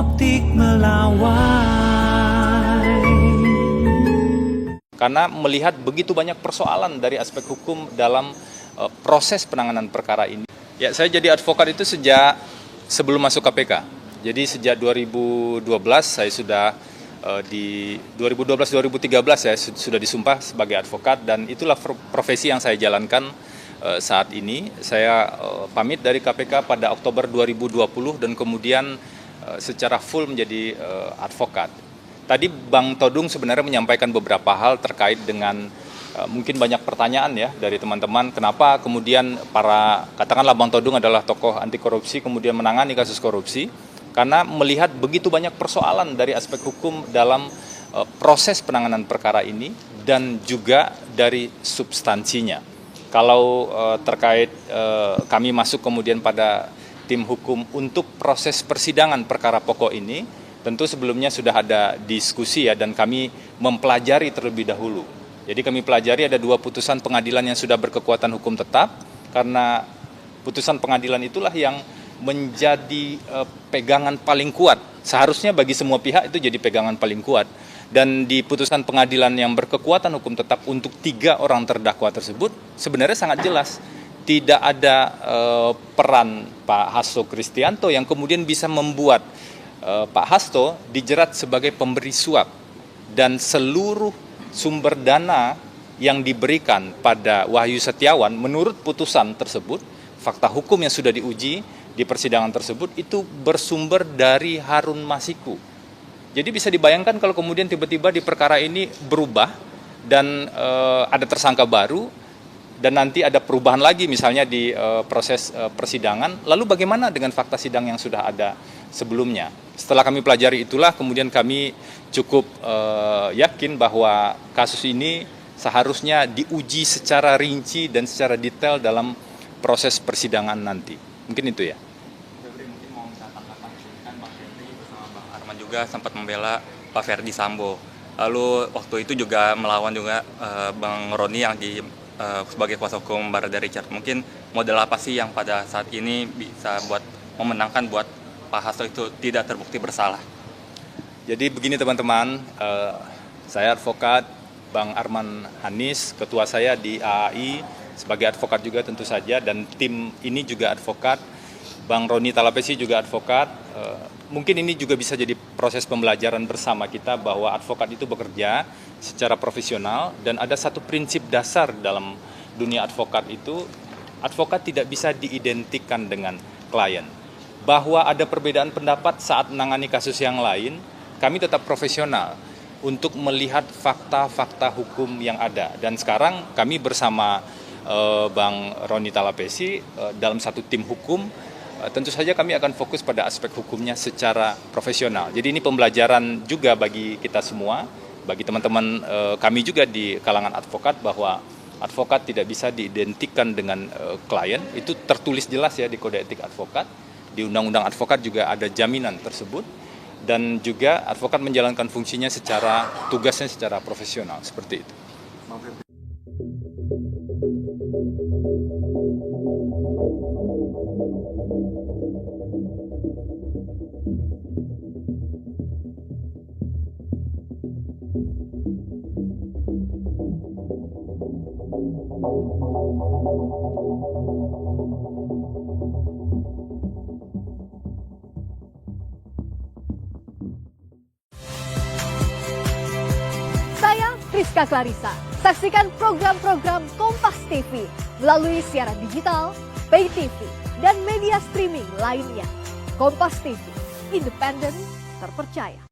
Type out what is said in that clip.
optik melawai. Karena melihat begitu banyak persoalan dari aspek hukum dalam proses penanganan perkara ini. Ya, saya jadi advokat itu sejak sebelum masuk KPK. Jadi sejak 2012 saya sudah di 2012-2013 saya sudah disumpah sebagai advokat, dan itulah profesi yang saya jalankan saat ini. Saya pamit dari KPK pada Oktober 2020 dan kemudian secara full menjadi advokat. Tadi Bang Todung sebenarnya menyampaikan beberapa hal terkait dengan mungkin banyak pertanyaan ya dari teman-teman, kenapa kemudian katakanlah Bang Todung adalah tokoh anti korupsi kemudian menangani kasus korupsi, karena melihat begitu banyak persoalan dari aspek hukum dalam proses penanganan perkara ini dan juga dari substansinya. Kalau terkait kami masuk kemudian pada tim hukum untuk proses persidangan perkara pokok ini, tentu sebelumnya sudah ada diskusi ya, dan kami mempelajari terlebih dahulu. Jadi kami pelajari ada 2 putusan pengadilan yang sudah berkekuatan hukum tetap, karena putusan pengadilan itulah yang menjadi pegangan paling kuat. Seharusnya bagi semua pihak itu jadi pegangan paling kuat. Dan di putusan pengadilan yang berkekuatan hukum tetap untuk 3 orang terdakwa tersebut sebenarnya sangat jelas. Tidak ada peran Pak Hasto Kristianto yang kemudian bisa membuat Pak Hasto dijerat sebagai pemberi suap, dan seluruh sumber dana yang diberikan pada Wahyu Setiawan menurut putusan tersebut, fakta hukum yang sudah diuji di persidangan tersebut itu bersumber dari Harun Masiku. Jadi bisa dibayangkan kalau kemudian tiba-tiba di perkara ini berubah dan ada tersangka baru dan nanti ada perubahan lagi misalnya di proses persidangan, lalu bagaimana dengan fakta sidang yang sudah ada sebelumnya? Setelah kami pelajari itulah kemudian kami cukup yakin bahwa kasus ini seharusnya diuji secara rinci dan secara detail dalam proses persidangan nanti. Mungkin itu ya. Mungkin mau minta tanggapan, kan Bang Febri bersama Bang Arman juga sempat membela Pak Ferdi Sambo. Lalu waktu itu juga melawan juga Bang Roni yang sebagai kuasa hukum Barada Richard. Mungkin model apa sih yang pada saat ini bisa buat memenangkan buat Pak Hasto itu tidak terbukti bersalah? Jadi begini teman-teman, saya advokat, Bang Arman Hanis, ketua saya di AAI, sebagai advokat juga tentu saja, dan tim ini juga advokat, Bang Roni Talapesi juga advokat. Mungkin ini juga bisa jadi proses pembelajaran bersama kita bahwa advokat itu bekerja secara profesional, dan ada satu prinsip dasar dalam dunia advokat itu, advokat tidak bisa diidentikan dengan klien. Bahwa ada perbedaan pendapat saat menangani kasus yang lain, kami tetap profesional untuk melihat fakta-fakta hukum yang ada. Dan sekarang kami bersama Bang Roni Talapesi dalam satu tim hukum, tentu saja kami akan fokus pada aspek hukumnya secara profesional. Jadi ini pembelajaran juga bagi kita semua, bagi teman-teman kami juga di kalangan advokat, bahwa advokat tidak bisa diidentikan dengan klien. Itu tertulis jelas ya di Kode Etik Advokat, di Undang-Undang Advokat juga ada jaminan tersebut, dan juga advokat menjalankan fungsinya tugasnya secara profesional, seperti itu. Saya Rizka Clarissa. Saksikan program-program Kompas TV melalui siaran digital, pay TV, dan media streaming lainnya. Kompas TV, independen, terpercaya.